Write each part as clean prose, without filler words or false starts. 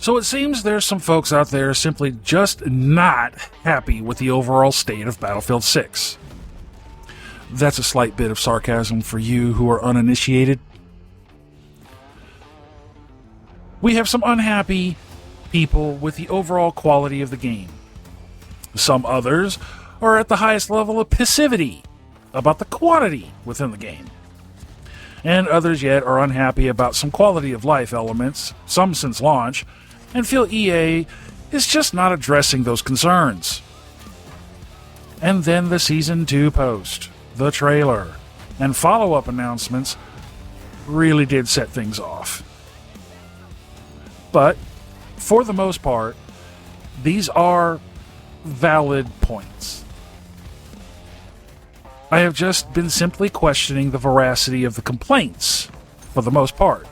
So it seems there's some folks out there simply just not happy with the overall state of Battlefield 6. That's a slight bit of sarcasm for you who are uninitiated. We have some unhappy people with the overall quality of the game. Some others are at the highest level of passivity about the quantity within the game. And others yet are unhappy about some quality of life elements, some since launch, and feel EA is just not addressing those concerns. And then the Season 2 post, the trailer, and follow-up announcements really did set things off. But, for the most part, these are valid points. I have just been simply questioning the veracity of the complaints, for the most part.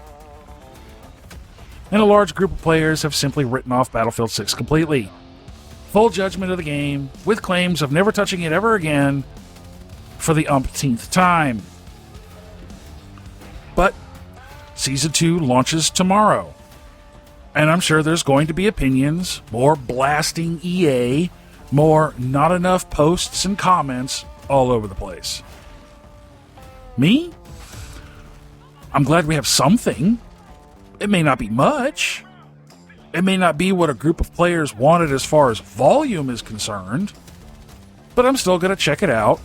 And a large group of players have simply written off Battlefield 6 completely. Full judgment of the game, with claims of never touching it ever again for the umpteenth time. But Season 2 launches tomorrow. And I'm sure there's going to be opinions, more blasting EA, more not enough posts and comments all over the place. Me? I'm glad we have something. It may not be much. It may not be what a group of players wanted as far as volume is concerned, but I'm still going to check it out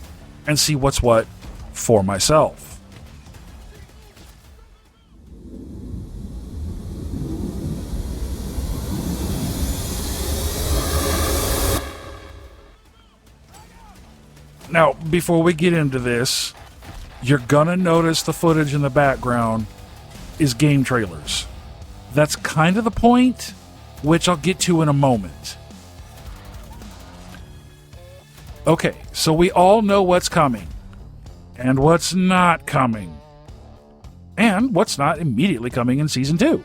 and see what's what for myself. Now, before we get into this, you're gonna notice the footage in the background is game trailers. That's kind of the point, which I'll get to in a moment. Okay, so we all know what's coming, and what's not coming, and what's not immediately coming in Season 2.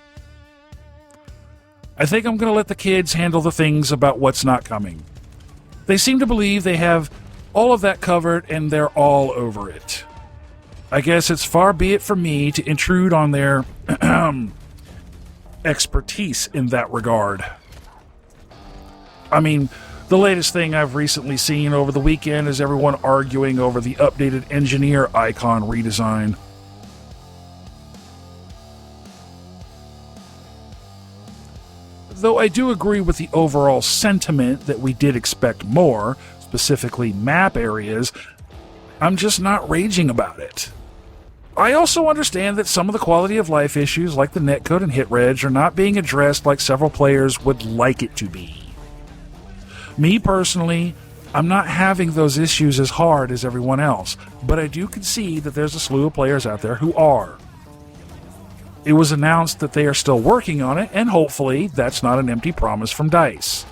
I think I'm gonna let the kids handle the things about what's not coming. They seem to believe they have all of that covered, and they're all over it. I guess it's far be it from me to intrude on their expertise in that regard. I mean, the latest thing I've recently seen over the weekend is everyone arguing over the updated engineer icon redesign. Though I do agree with the overall sentiment that we did expect more, specifically map areas, I'm just not raging about it. I also understand that some of the quality of life issues like the netcode and hit reg are not being addressed like several players would like it to be. Me personally, I'm not having those issues as hard as everyone else, but I do concede that there's a slew of players out there who are. It was announced that they are still working on it, and hopefully that's not an empty promise from DICE.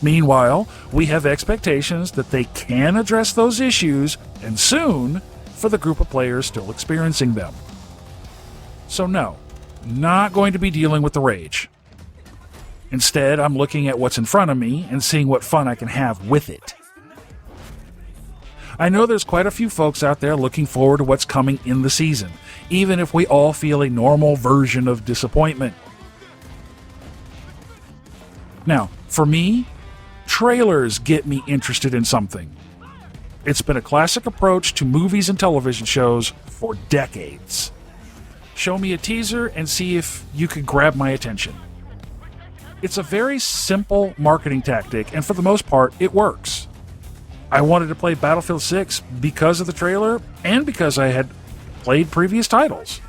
Meanwhile, we have expectations that they can address those issues, and soon, for the group of players still experiencing them. So no, not going to be dealing with the rage. Instead, I'm looking at what's in front of me and seeing what fun I can have with it. I know there's quite a few folks out there looking forward to what's coming in the season, even if we all feel a normal version of disappointment. Now, for me, trailers get me interested in something. It's been a classic approach to movies and television shows for decades. Show me a teaser and see if you can grab my attention. It's a very simple marketing tactic, and for the most part, it works. I wanted to play Battlefield 6 because of the trailer and because I had played previous titles.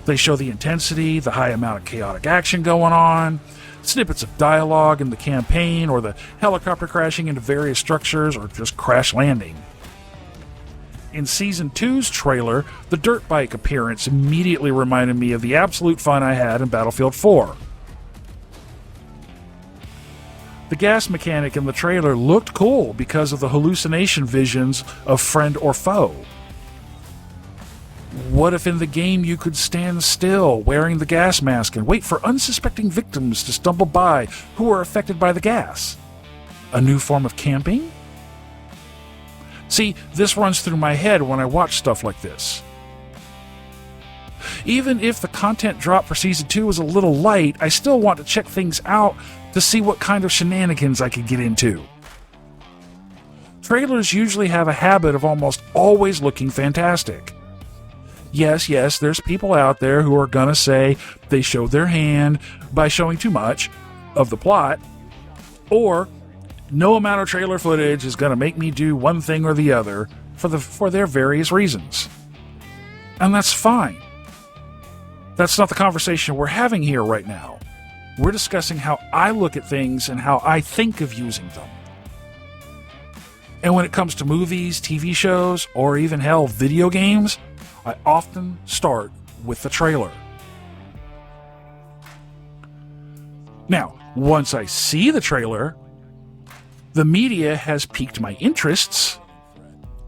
They show the intensity, the high amount of chaotic action going on, snippets of dialogue in the campaign, or the helicopter crashing into various structures, or just crash landing. In Season 2's trailer, the dirt bike appearance immediately reminded me of the absolute fun I had in Battlefield 4. The gas mechanic in the trailer looked cool because of the hallucination visions of friend or foe. What if in the game you could stand still wearing the gas mask and wait for unsuspecting victims to stumble by who are affected by the gas? A new form of camping? See, this runs through my head when I watch stuff like this. Even if the content drop for Season 2 was a little light, I still want to check things out to see what kind of shenanigans I could get into. Trailers usually have a habit of almost always looking fantastic. Yes, there's people out there who are gonna say they showed their hand by showing too much of the plot, or no amount of trailer footage is gonna make me do one thing or the other for their various reasons. And that's fine. That's not the conversation we're having here right now. We're discussing how I look at things and how I think of using them. And when it comes to movies, TV shows, or even hell, video games, I often start with the trailer. Now, once I see the trailer, the media has piqued my interests,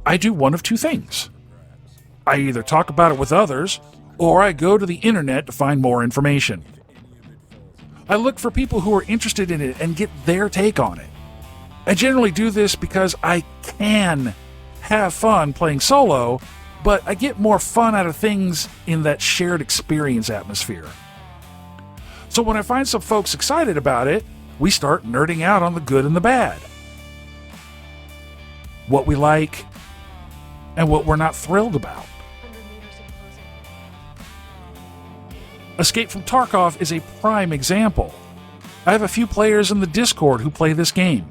I do one of two things. I either talk about it with others, or I go to the internet to find more information. I look for people who are interested in it and get their take on it. I generally do this because I can have fun playing solo, but I get more fun out of things in that shared experience atmosphere. So when I find some folks excited about it, we start nerding out on the good and the bad. What we like, and what we're not thrilled about. Escape from Tarkov is a prime example. I have a few players in the Discord who play this game.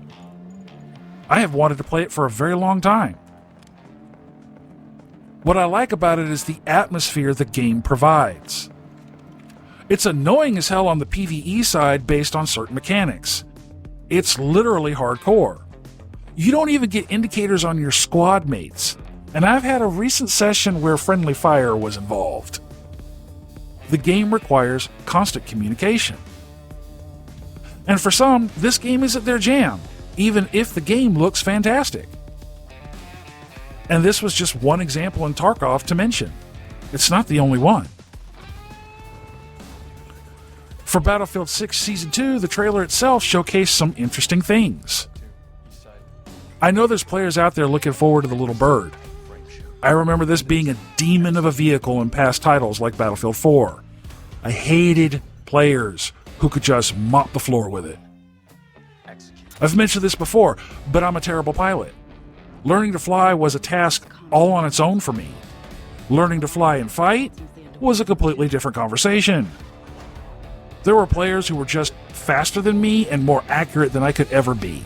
I have wanted to play it for a very long time. What I like about it is the atmosphere the game provides. It's annoying as hell on the PvE side based on certain mechanics. It's literally hardcore. You don't even get indicators on your squad mates, and I've had a recent session where friendly fire was involved. The game requires constant communication. And for some, this game isn't their jam, even if the game looks fantastic. And this was just one example in Tarkov to mention. It's not the only one. For Battlefield 6 Season 2, the trailer itself showcased some interesting things. I know there's players out there looking forward to the little bird. I remember this being a demon of a vehicle in past titles like Battlefield 4. I hated players who could just mop the floor with it. I've mentioned this before, but I'm a terrible pilot. Learning to fly was a task all on its own for me. Learning to fly and fight was a completely different conversation. There were players who were just faster than me and more accurate than I could ever be.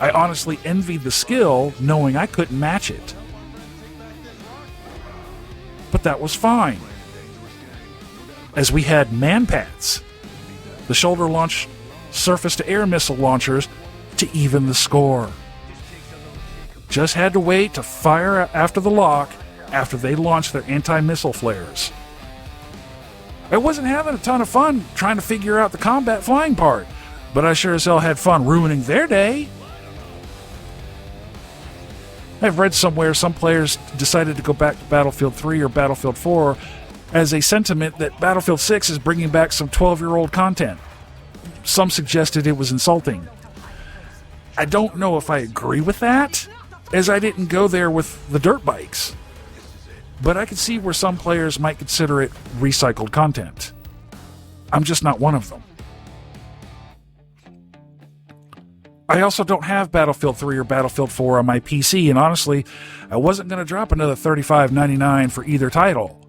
I honestly envied the skill, knowing I couldn't match it. But that was fine, as we had manpads, the shoulder-launched surface-to-air missile launchers, to even the score. Just had to wait to fire after the lock after they launched their anti-missile flares. I wasn't having a ton of fun trying to figure out the combat flying part, but I sure as hell had fun ruining their day. I've read somewhere some players decided to go back to Battlefield 3 or Battlefield 4 as a sentiment that Battlefield 6 is bringing back some 12-year-old content. Some suggested it was insulting. I don't know if I agree with that, as I didn't go there with the dirt bikes. But I could see where some players might consider it recycled content. I'm just not one of them. I also don't have Battlefield 3 or Battlefield 4 on my PC, and honestly, I wasn't going to drop another $35.99 for either title.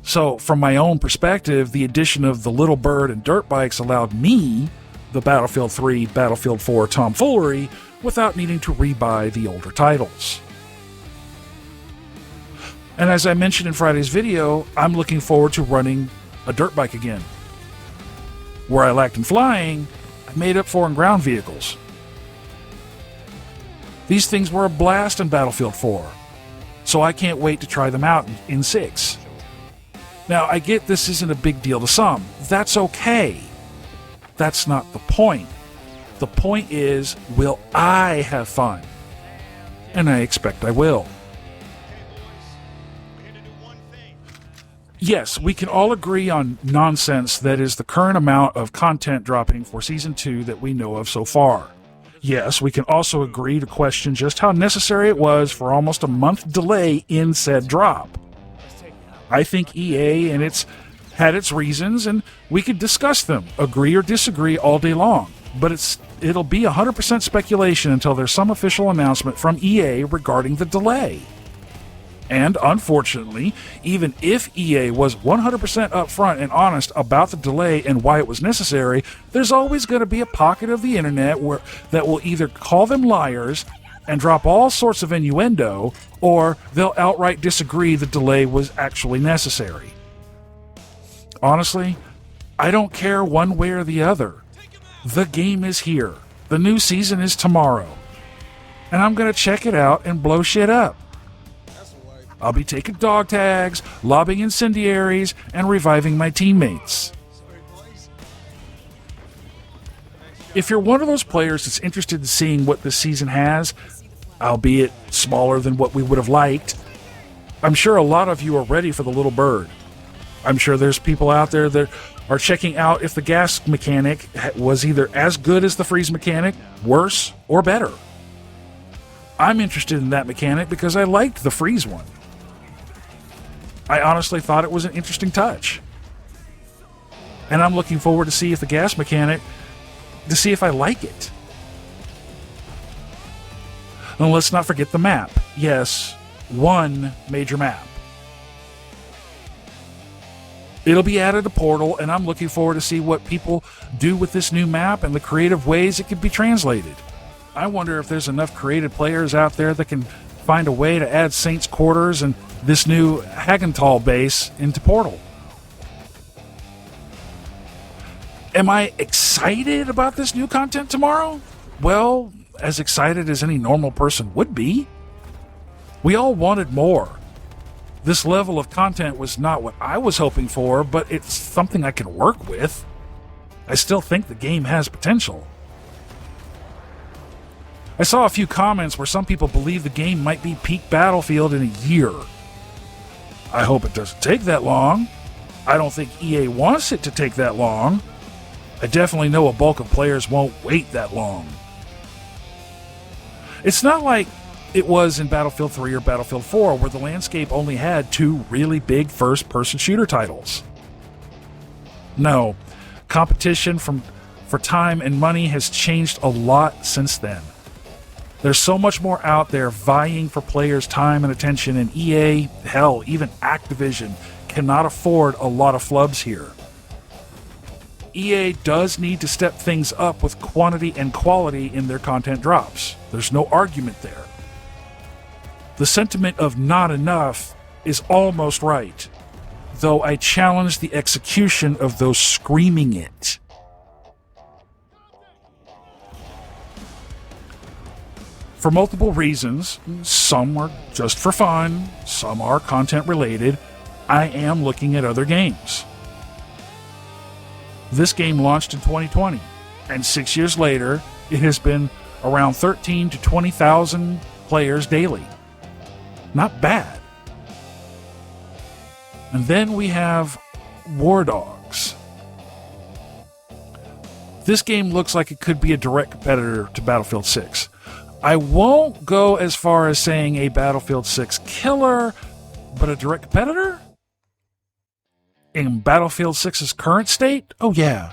So, from my own perspective, the addition of the Little Bird and dirt bikes allowed me the Battlefield 3, Battlefield 4 tomfoolery without needing to rebuy the older titles. And as I mentioned in Friday's video, I'm looking forward to running a dirt bike again. Where I lacked in flying, I made up for in ground vehicles. These things were a blast in Battlefield 4, so I can't wait to try them out in 6. Now, I get this isn't a big deal to some. That's okay. That's not the point. The point is, will I have fun? And I expect I will. Yes, we can all agree on nonsense that is the current amount of content dropping for Season 2 that we know of so far. Yes, we can also agree to question just how necessary it was for almost a month delay in said drop. I think EA and it's had its reasons, and we could discuss them, agree or disagree all day long. But it'll be 100% speculation until there's some official announcement from EA regarding the delay. And unfortunately, even if EA was 100% upfront and honest about the delay and why it was necessary, there's always going to be a pocket of the internet that will either call them liars and drop all sorts of innuendo, or they'll outright disagree the delay was actually necessary. Honestly, I don't care one way or the other. The game is here. The new season is tomorrow. And I'm going to check it out and blow shit up. I'll be taking dog tags, lobbing incendiaries, and reviving my teammates. If you're one of those players that's interested in seeing what this season has, albeit smaller than what we would have liked, I'm sure a lot of you are ready for the little bird. I'm sure there's people out there that are checking out if the gas mechanic was either as good as the freeze mechanic, worse, or better. I'm interested in that mechanic because I liked the freeze one. I honestly thought it was an interesting touch. And I'm looking forward to see if the gas mechanic, to see if I like it. And let's not forget the map. Yes, one major map. It'll be added to Portal, and I'm looking forward to see what people do with this new map and the creative ways it could be translated. I wonder if there's enough creative players out there that can find a way to add Saints Quarters and this new Hagenthal base into Portal. Am I excited about this new content tomorrow? Well, as excited as any normal person would be. We all wanted more. This level of content was not what I was hoping for, but it's something I can work with. I still think the game has potential. I saw a few comments where some people believe the game might be peak Battlefield in a year. I hope it doesn't take that long. I don't think EA wants it to take that long. I definitely know a bulk of players won't wait that long. It's not like it was in Battlefield 3 or Battlefield 4, where the landscape only had two really big first-person shooter titles. No, competition for time and money has changed a lot since then. There's so much more out there vying for players' time and attention, and EA, hell, even Activision, cannot afford a lot of flubs here. EA does need to step things up with quantity and quality in their content drops. There's no argument there. The sentiment of not enough is almost right, though I challenge the execution of those screaming it. For multiple reasons, some are just for fun, some are content related, I am looking at other games. This game launched in 2020, and 6 years later, it has been around 13 to 20,000 players daily. Not bad. And then we have WarDogs. This game looks like it could be a direct competitor to Battlefield 6. I won't go as far as saying a Battlefield 6 killer, but a direct competitor? In Battlefield 6's current state? Oh yeah.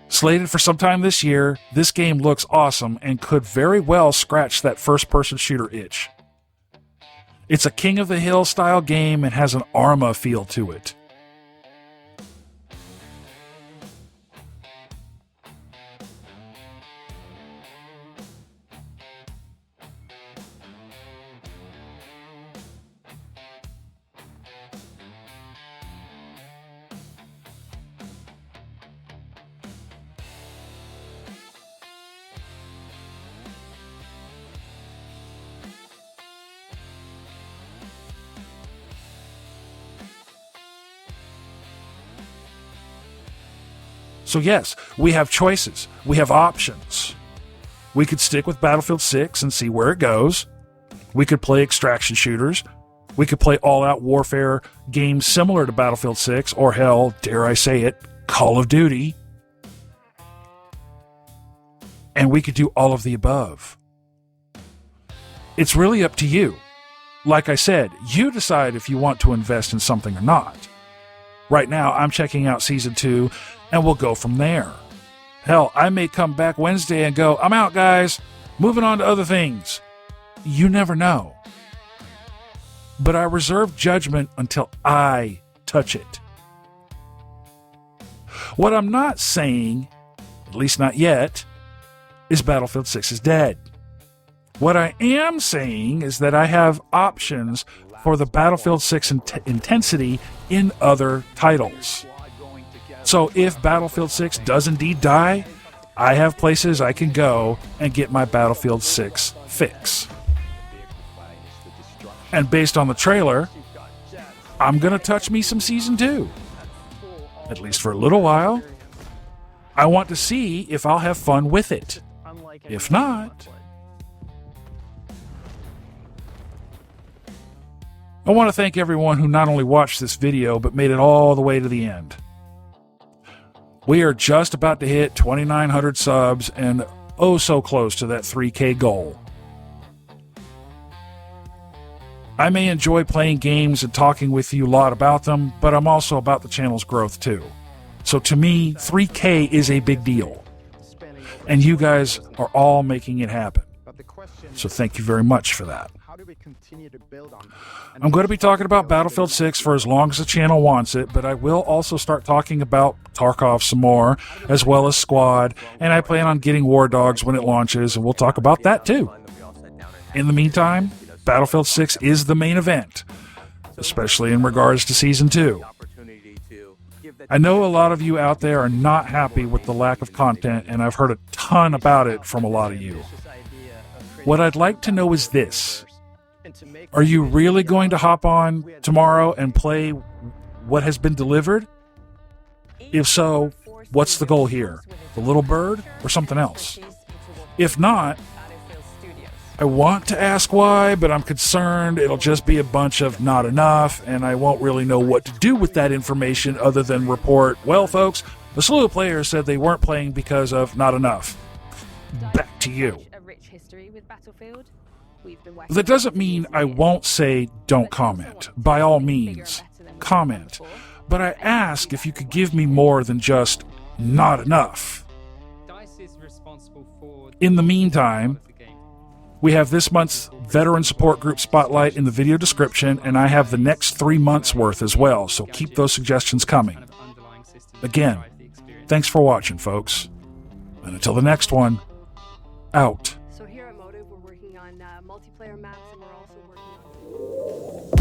Slated for sometime this year, this game looks awesome and could very well scratch that first-person shooter itch. It's a King of the Hill style game and has an Arma feel to it. So yes, we have choices. We have options. We could stick with Battlefield 6 and see where it goes. We could play extraction shooters. We could play all-out warfare games similar to Battlefield 6, or hell, dare I say it, Call of Duty. And we could do all of the above. It's really up to you. Like I said, you decide if you want to invest in something or not. Right now, I'm checking out Season 2, and we'll go from there. Hell, I may come back Wednesday and go, I'm out, guys. Moving on to other things. You never know. But I reserve judgment until I touch it. What I'm not saying, at least not yet, is Battlefield 6 is dead. What I am saying is that I have options for the Battlefield 6 intensity in other titles. So if Battlefield 6 does indeed die, I have places I can go and get my Battlefield 6 fix. And based on the trailer, I'm going to touch me some Season 2. At least for a little while. I want to see if I'll have fun with it. If not, I want to thank everyone who not only watched this video, but made it all the way to the end. We are just about to hit 2,900 subs and oh so close to that 3K goal. I may enjoy playing games and talking with you a lot about them, but I'm also about the channel's growth too. So to me, 3K is a big deal. And you guys are all making it happen. So thank you very much for that. I'm going to be talking about Battlefield 6 for as long as the channel wants it, but I will also start talking about Tarkov some more, as well as Squad, and I plan on getting WarDogs when it launches, and we'll talk about that too. In the meantime, Battlefield 6 is the main event, especially in regards to Season 2. I know a lot of you out there are not happy with the lack of content, and I've heard a ton about it from a lot of you. What I'd like to know is this. Are you really going to hop on tomorrow and play what has been delivered? If so, what's the goal here? The little bird or something else? If not, I want to ask why, but I'm concerned it'll just be a bunch of not enough, and I won't really know what to do with that information other than report, well, folks, a slew of players said they weren't playing because of not enough. Back to you. That doesn't mean I won't say don't comment. By all means, comment. But I ask if you could give me more than just not enough. In the meantime, we have this month's Veteran Support Group Spotlight in the video description, and I have the next 3 months' worth as well, so keep those suggestions coming. Again, thanks for watching, folks. And until the next one, out. So here at Motive, we're working on multiplayer maps, and we're also working on...